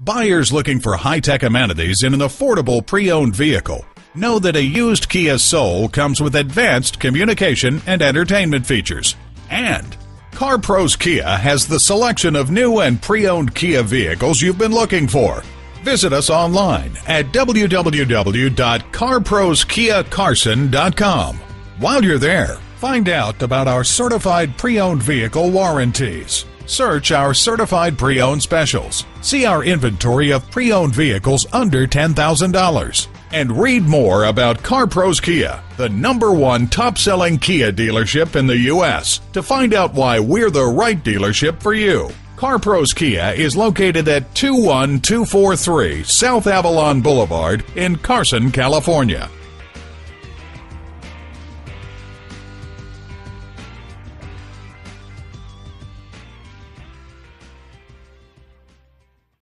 Buyers looking for high-tech amenities in an affordable pre-owned vehicle know that a used Kia Soul comes with advanced communication and entertainment features. And CarPros Kia has the selection of new and pre-owned Kia vehicles you've been looking for. Visit us online at www.carproskiacarson.com. While you're there, find out about our certified pre-owned vehicle warranties. Search our certified pre-owned specials. See our inventory of pre-owned vehicles under $10,000. And read more about CarPros Kia, the #1 top-selling Kia dealership in the U.S., to find out why we're the right dealership for you. CarPros Kia is located at 21243 South Avalon Boulevard in Carson, California.